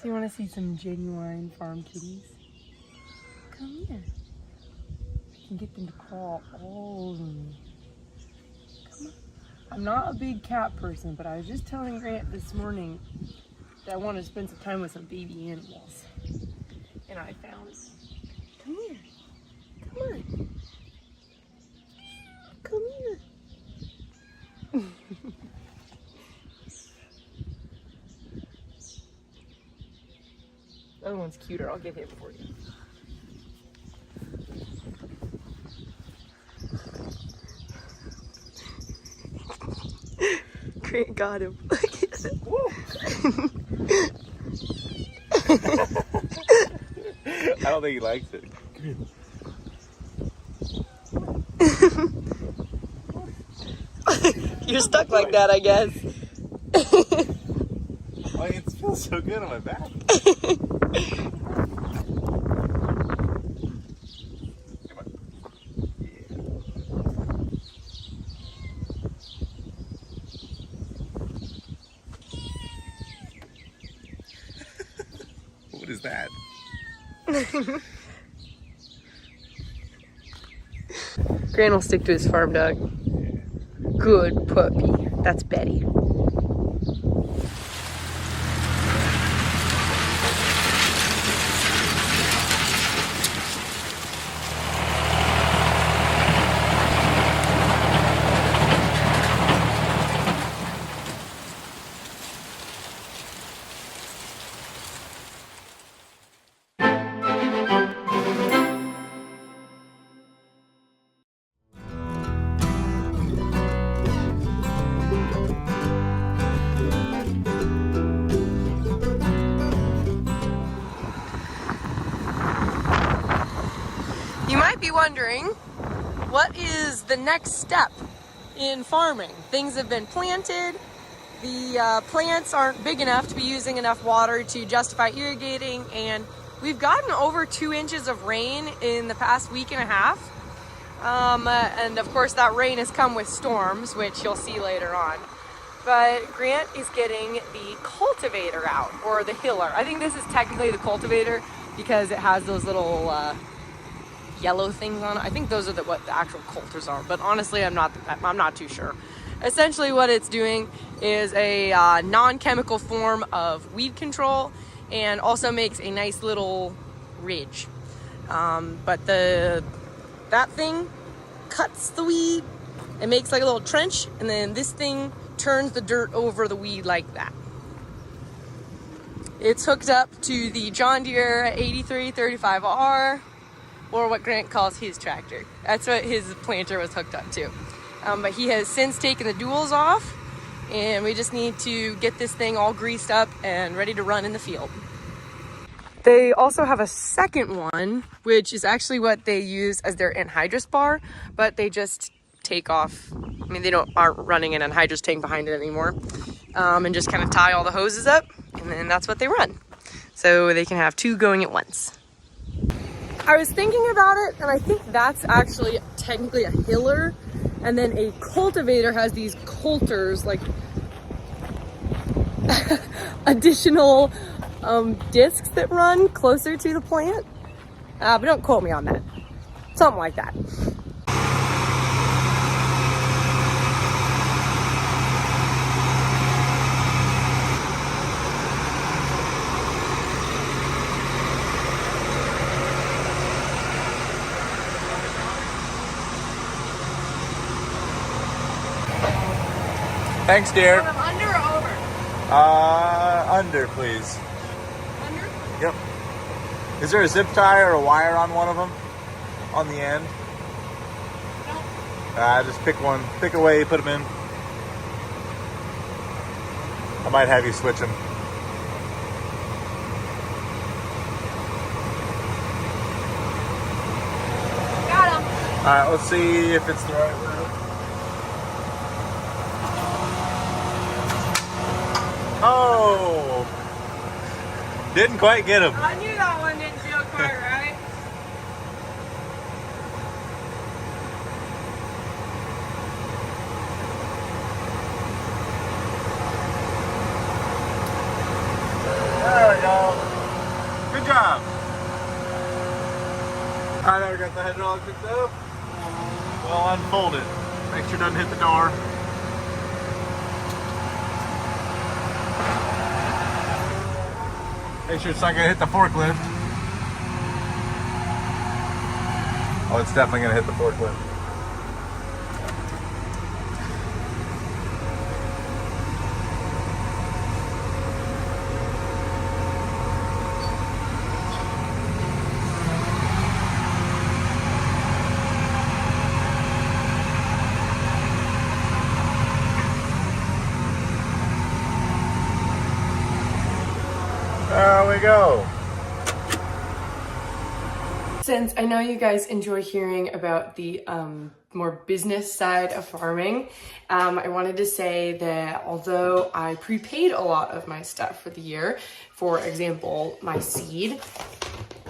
Do you want to see some genuine farm kitties? Come here. I can get them to crawl all over me. Come on. I'm not a big cat person, but I was just telling Grant this morning that I want to spend some time with some baby animals. And I found, come here. Come on. Come here. The other one's cuter. I'll get him for you. Grant got him. Look at it. I don't think he likes it. You're stuck like that, I guess. Oh, it feels so good on my back. Come on. Yeah. What is that? Grant will stick to his farm dog. Good puppy. That's Betty. You might be wondering, what is the next step in farming? Things have been planted, the plants aren't big enough to be using enough water to justify irrigating, and we've gotten over 2 inches of rain in the past week and a half. And of course that rain has come with storms, which you'll see later on. But Grant is getting the cultivator out, or the hiller. I think this is technically the cultivator because it has those little yellow things on it. I think those are what the actual coulters are, but honestly I'm not too sure. Essentially what it's doing is a non-chemical form of weed control, and also makes a nice little ridge. But that thing cuts the weed, it makes like a little trench, and then this thing turns the dirt over the weed like that. It's hooked up to the John Deere 8335R, or what Grant calls his tractor. That's what his planter was hooked up to. But he has since taken the duals off, and we just need to get this thing all greased up and ready to run in the field. They also have a second one, which is actually what they use as their anhydrous bar, but they just take off. I mean, they aren't running an anhydrous tank behind it anymore, and just kind of tie all the hoses up, and then that's what they run. So they can have 2 going at once. I was thinking about it, and I think that's actually technically a hiller, and then a cultivator has these coulters, like additional discs that run closer to the plant. But don't quote me on that. Something like that. Thanks, dear. Want them under or over? Under, please. Under? Yep. Is there a zip tie or a wire on one of them? On the end? No. Just pick one. Pick away, put them in. I might have you switch them. Got them. Alright, let's see if it's the right route. Oh! Didn't quite get him. I knew that one didn't feel quite right. There we go. job. All right, now we got the hydraulic hooked up. We'll unfold it. Make sure it doesn't hit the door. Make sure it's not gonna hit the forklift. Oh, it's definitely gonna hit the forklift. There we go. Since I know you guys enjoy hearing about the more business side of farming, I wanted to say that although I prepaid a lot of my stuff for the year, for example, my seed,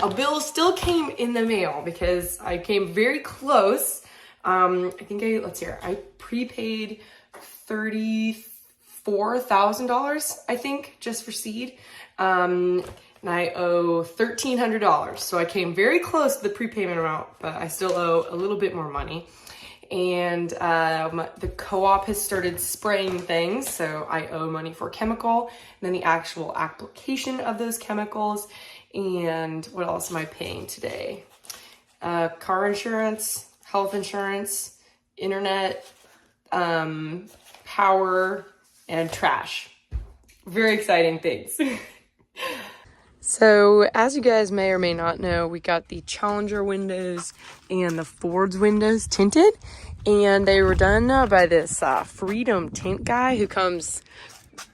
a bill still came in the mail because I came very close. I think I prepaid $34,000, I think, just for seed. And I owe $1,300. So I came very close to the prepayment amount, but I still owe a little bit more money. And the co-op has started spraying things, so I owe money for chemical, and then the actual application of those chemicals. And what else am I paying today? Car insurance, health insurance, internet, power, and trash. Very exciting things. So, as you guys may or may not know, we got the Challenger windows and the Ford's windows tinted, and they were done by this Freedom Tint guy who comes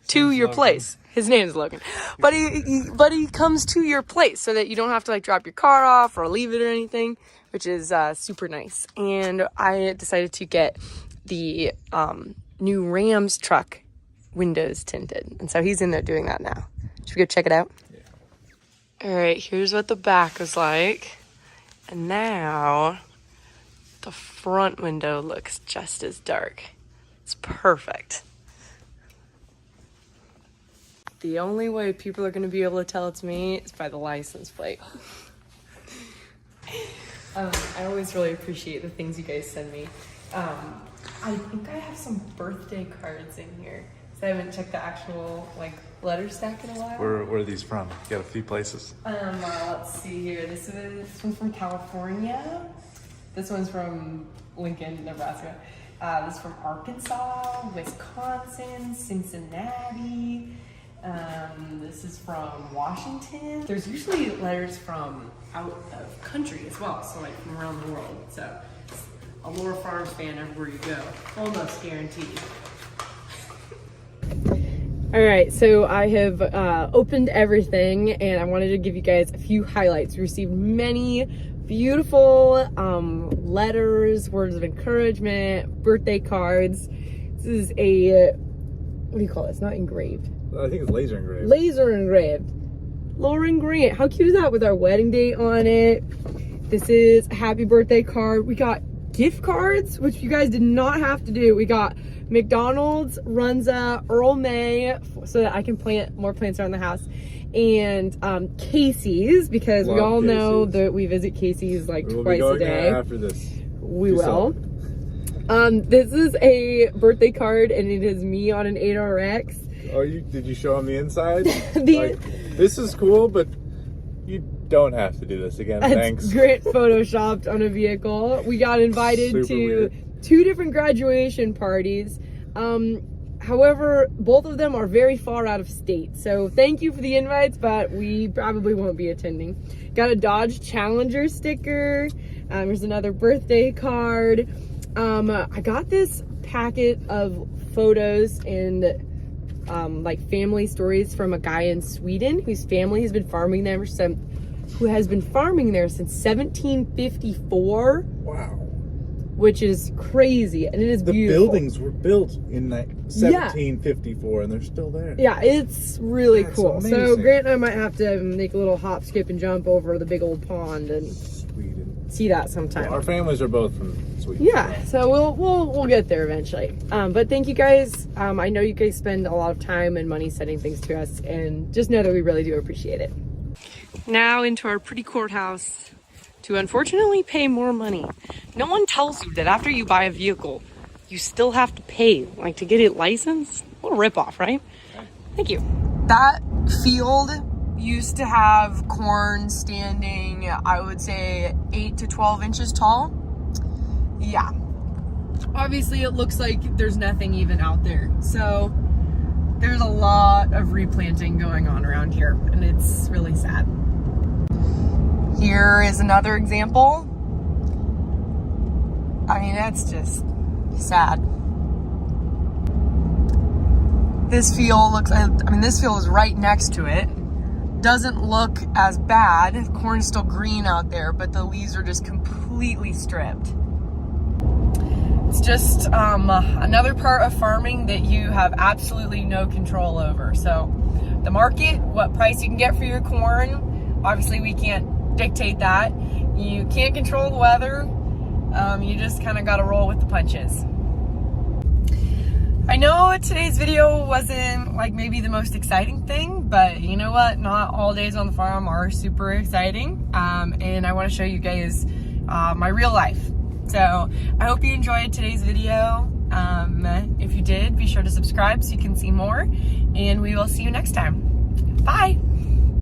to your place. His name is Logan, but he comes to your place so that you don't have to like drop your car off or leave it or anything, which is super nice. And I decided to get the new Rams truck windows tinted, and so he's in there doing that now. Should we go check it out? All right, here's what the back was like. And now the front window looks just as dark. It's perfect. The only way people are gonna be able to tell it's me is by the license plate. I always really appreciate the things you guys send me. I think I have some birthday cards in here. So I haven't checked the actual letter stack in a while. Where are these from? You got a few places. Let's see here. This one's from California. This one's from Lincoln, Nebraska. This is from Arkansas, Wisconsin, Cincinnati. This is from Washington. There's usually letters from out of country as well, so like from around the world. So Aurora Farms fan everywhere you go, almost guaranteed. All right, so I have opened everything, and I wanted to give you guys a few highlights. We received many beautiful letters, words of encouragement, birthday cards. This is a, what do you call this? Not engraved. I think it's laser engraved. Laser engraved. Lauren Grant. How cute is that with our wedding date on it? This is a happy birthday card. We got gift cards, which you guys did not have to do. We got McDonald's, Runza, Earl May, so that I can plant more plants around the house, and Casey's, because we all know that we visit Casey's like twice a day. After this, we will. This is a birthday card, and it is me on an 8RX. Oh, did you show them the inside? This is cool, but you don't have to do this again. Thanks. Grant photoshopped on a vehicle. We got invited to 2 different graduation parties. However, both of them are very far out of state. So thank you for the invites, but we probably won't be attending. Got a Dodge Challenger sticker. There's another birthday card. I got this packet of photos and family stories from a guy in Sweden whose family has been farming there since 1754. Wow. Which is crazy, and it is beautiful. The buildings were built in 1754, and they're still there. Yeah, it's really cool. Amazing. So Grant and I might have to make a little hop, skip, and jump over the big old pond and see that sometime. Well, our families are both from Sweden. Yeah, so we'll get there eventually. But thank you guys. I know you guys spend a lot of time and money sending things to us, and just know that we really do appreciate it. Now into our pretty courthouse to unfortunately pay more money. No one tells you that after you buy a vehicle, you still have to pay, like to get it licensed. What a ripoff, right? Thank you. That field used to have corn standing, I would say 8 to 12 inches tall. Yeah. Obviously it looks like there's nothing even out there. So there's a lot of replanting going on around here, and it's really sad. Here is another example. I mean, that's just sad. This field looks, I mean, this field is right next to it. Doesn't look as bad. Corn's still green out there, but the leaves are just completely stripped. It's just another part of farming that you have absolutely no control over. So the market, what price you can get for your corn, obviously we can't dictate that. You can't control the weather. You just kind of got to roll with the punches. I know today's video wasn't like maybe the most exciting thing, but you know what? Not all days on the farm are super exciting. And I want to show you guys my real life. So I hope you enjoyed today's video. If you did, be sure to subscribe so you can see more, and we will see you next time. Bye.